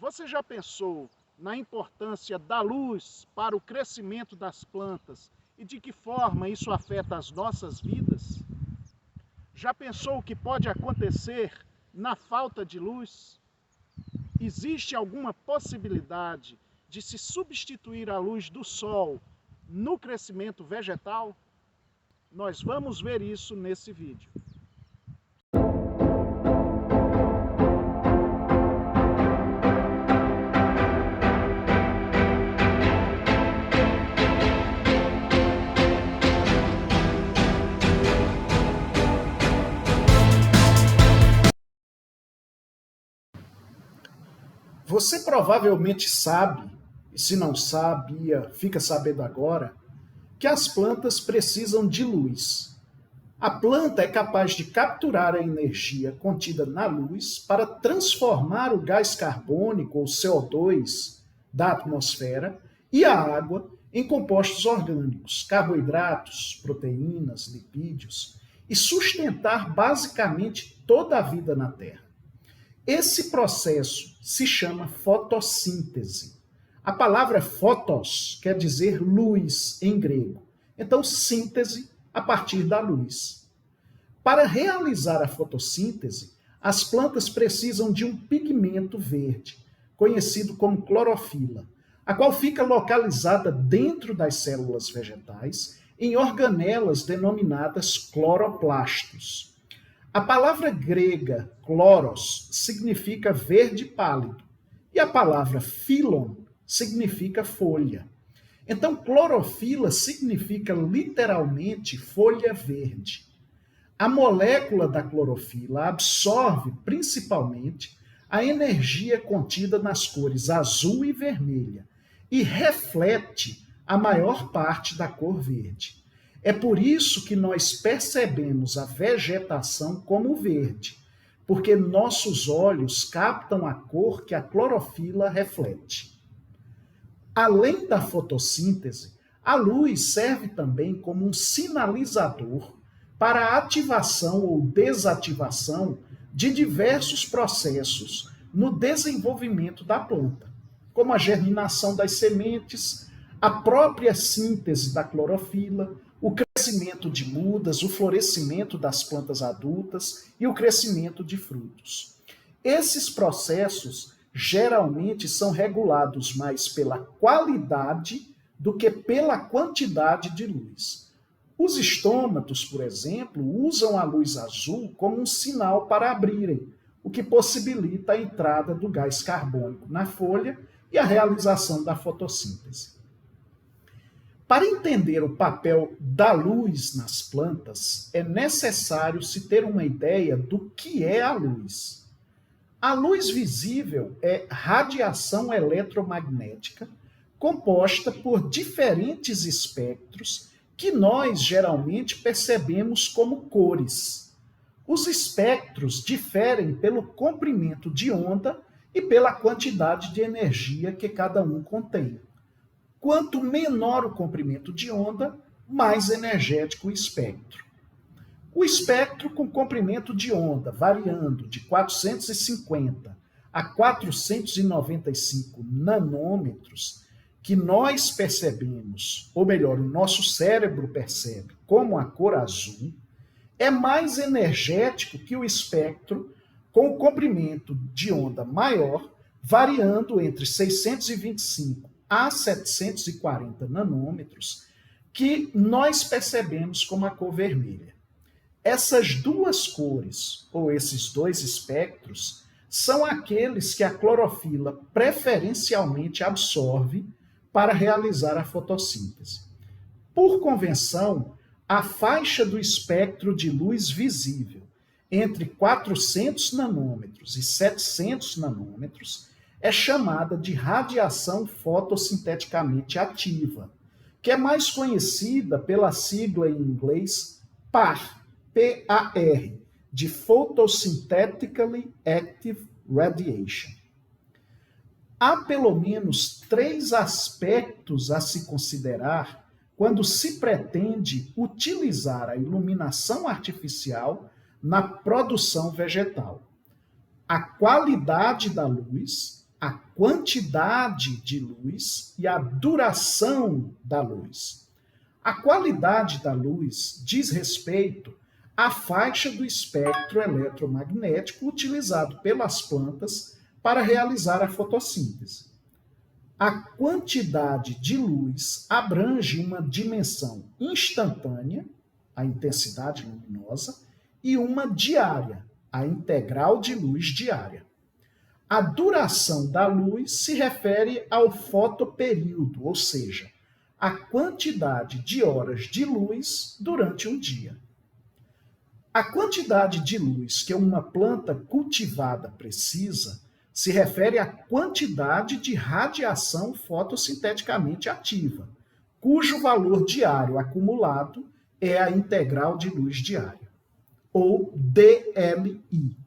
Você já pensou na importância da luz para o crescimento das plantas e de que forma isso afeta as nossas vidas? Já pensou o que pode acontecer na falta de luz? Existe alguma possibilidade de se substituir a luz do sol no crescimento vegetal? Nós vamos ver isso nesse vídeo. Você provavelmente sabe, e se não sabia, fica sabendo agora, que as plantas precisam de luz. A planta é capaz de capturar a energia contida na luz para transformar o gás carbônico, ou CO2, da atmosfera e a água em compostos orgânicos, carboidratos, proteínas, lipídios, e sustentar basicamente toda a vida na Terra. Esse processo se chama fotossíntese. A palavra photos quer dizer luz em grego. Então, síntese a partir da luz. Para realizar a fotossíntese, as plantas precisam de um pigmento verde, conhecido como clorofila, a qual fica localizada dentro das células vegetais em organelas denominadas cloroplastos. A palavra grega chloros significa verde pálido e a palavra phylon significa folha. Então, clorofila significa literalmente folha verde. A molécula da clorofila absorve principalmente a energia contida nas cores azul e vermelha e reflete a maior parte da cor verde. É por isso que nós percebemos a vegetação como verde, porque nossos olhos captam a cor que a clorofila reflete. Além da fotossíntese, a luz serve também como um sinalizador para a ativação ou desativação de diversos processos no desenvolvimento da planta, como a germinação das sementes, a própria síntese da clorofila, o crescimento de mudas, o florescimento das plantas adultas e o crescimento de frutos. Esses processos geralmente são regulados mais pela qualidade do que pela quantidade de luz. Os estômatos, por exemplo, usam a luz azul como um sinal para abrirem, o que possibilita a entrada do gás carbônico na folha e a realização da fotossíntese. Para entender o papel da luz nas plantas, é necessário se ter uma ideia do que é a luz. A luz visível é radiação eletromagnética composta por diferentes espectros que nós geralmente percebemos como cores. Os espectros diferem pelo comprimento de onda e pela quantidade de energia que cada um contém. Quanto menor o comprimento de onda, mais energético o espectro. O espectro com comprimento de onda variando de 450 a 495 nanômetros, que nós percebemos, ou melhor, o nosso cérebro percebe como a cor azul, é mais energético que o espectro com o comprimento de onda maior, variando entre 625 a 740 nanômetros, que nós percebemos como a cor vermelha. Essas duas cores, ou esses dois espectros, são aqueles que a clorofila preferencialmente absorve para realizar a fotossíntese. Por convenção, a faixa do espectro de luz visível entre 400 nanômetros e 700 nanômetros é chamada de radiação fotossinteticamente ativa, que é mais conhecida pela sigla em inglês PAR, P-A-R, de Photosynthetically Active Radiation. Há pelo menos 3 aspectos a se considerar quando se pretende utilizar a iluminação artificial na produção vegetal: a qualidade da luz, a quantidade de luz e a duração da luz. A qualidade da luz diz respeito à faixa do espectro eletromagnético utilizado pelas plantas para realizar a fotossíntese. A quantidade de luz abrange uma dimensão instantânea, a intensidade luminosa, e uma diária, a integral de luz diária. A duração da luz se refere ao fotoperíodo, ou seja, a quantidade de horas de luz durante um dia. A quantidade de luz que uma planta cultivada precisa se refere à quantidade de radiação fotossinteticamente ativa, cujo valor diário acumulado é a integral de luz diária, ou DLI.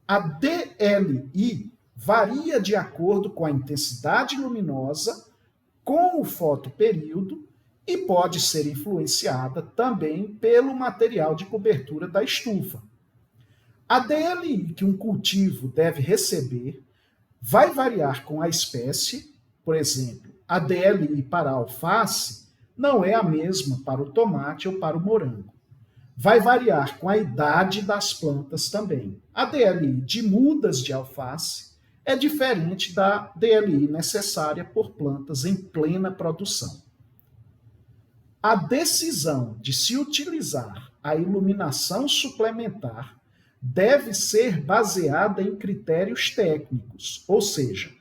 A DLI varia de acordo com a intensidade luminosa, com o fotoperíodo e pode ser influenciada também pelo material de cobertura da estufa. A DLI que um cultivo deve receber vai variar com a espécie, por exemplo, a DLI para a alface não é a mesma para o tomate ou para o morango. Vai variar com a idade das plantas também. A DLI de mudas de alface é diferente da DLI necessária por plantas em plena produção. A decisão de se utilizar a iluminação suplementar deve ser baseada em critérios técnicos, ou seja,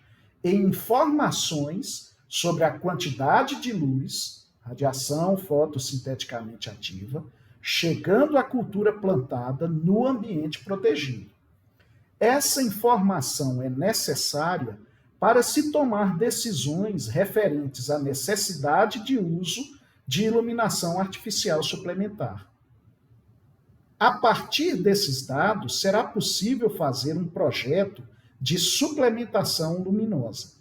em informações sobre a quantidade de luz, radiação fotossinteticamente ativa, chegando à cultura plantada no ambiente protegido. Essa informação é necessária para se tomar decisões referentes à necessidade de uso de iluminação artificial suplementar. A partir desses dados, será possível fazer um projeto de suplementação luminosa.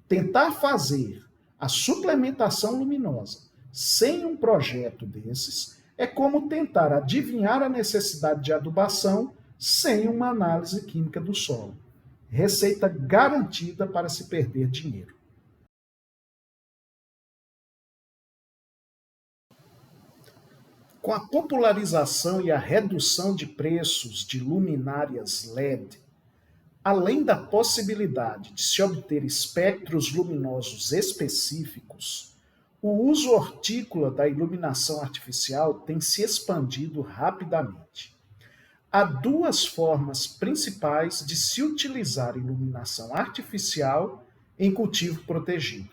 Tentar fazer a suplementação luminosa sem um projeto desses é como tentar adivinhar a necessidade de adubação sem uma análise química do solo. Receita garantida para se perder dinheiro. Com a popularização e a redução de preços de luminárias LED, além da possibilidade de se obter espectros luminosos específicos, o uso hortícola da iluminação artificial tem se expandido rapidamente. Há duas formas principais de se utilizar iluminação artificial em cultivo protegido.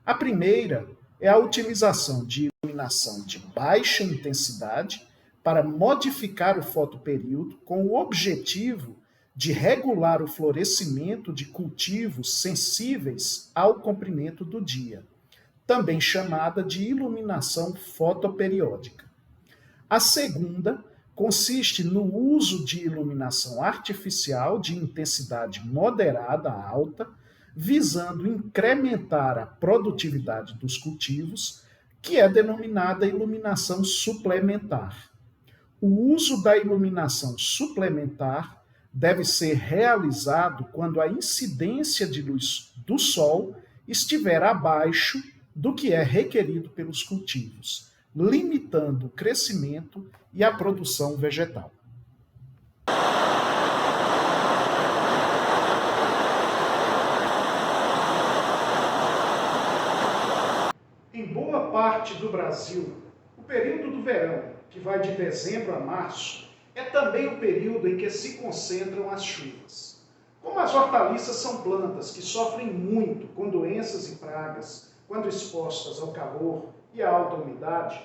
A primeira é a utilização de iluminação de baixa intensidade para modificar o fotoperíodo com o objetivo de regular o florescimento de cultivos sensíveis ao comprimento do dia, também chamada de iluminação fotoperiódica. A segunda consiste no uso de iluminação artificial de intensidade moderada a alta, visando incrementar a produtividade dos cultivos, que é denominada iluminação suplementar. O uso da iluminação suplementar deve ser realizado quando a incidência de luz do sol estiver abaixo do que é requerido pelos cultivos, limitando o crescimento e a produção vegetal. Em boa parte do Brasil, o período do verão, que vai de dezembro a março, é também o período em que se concentram as chuvas. Como as hortaliças são plantas que sofrem muito com doenças e pragas quando expostas ao calor e à alta umidade,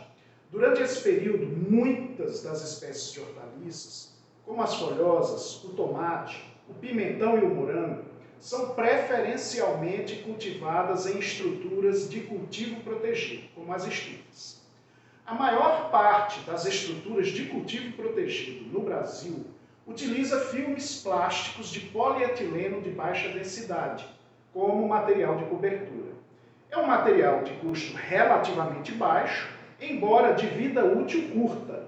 durante esse período, muitas das espécies de hortaliças, como as folhosas, o tomate, o pimentão e o morango, são preferencialmente cultivadas em estruturas de cultivo protegido, como as estufas. A maior parte das estruturas de cultivo protegido no Brasil utiliza filmes plásticos de polietileno de baixa densidade, como material de cobertura. É um material de custo relativamente baixo, embora de vida útil curta.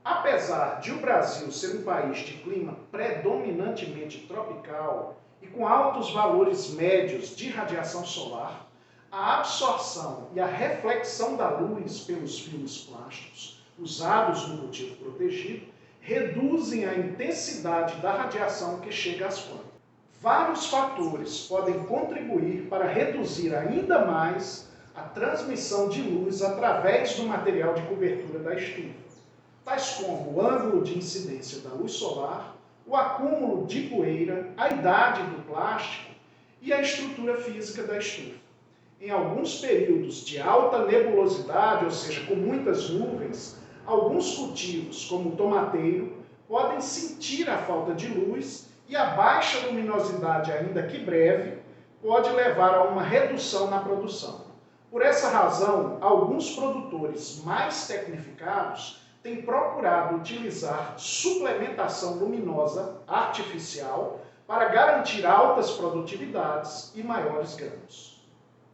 Apesar de o Brasil ser um país de clima predominantemente tropical e com altos valores médios de radiação solar, a absorção e a reflexão da luz pelos filmes plásticos usados no cultivo protegido reduzem a intensidade da radiação que chega às plantas. Vários fatores podem contribuir para reduzir ainda mais a transmissão de luz através do material de cobertura da estufa, tais como o ângulo de incidência da luz solar, o acúmulo de poeira, a idade do plástico e a estrutura física da estufa. Em alguns períodos de alta nebulosidade, ou seja, com muitas nuvens, alguns cultivos, como o tomateiro, podem sentir a falta de luz e a baixa luminosidade, ainda que breve, pode levar a uma redução na produção. Por essa razão, alguns produtores mais tecnificados têm procurado utilizar suplementação luminosa artificial para garantir altas produtividades e maiores ganhos.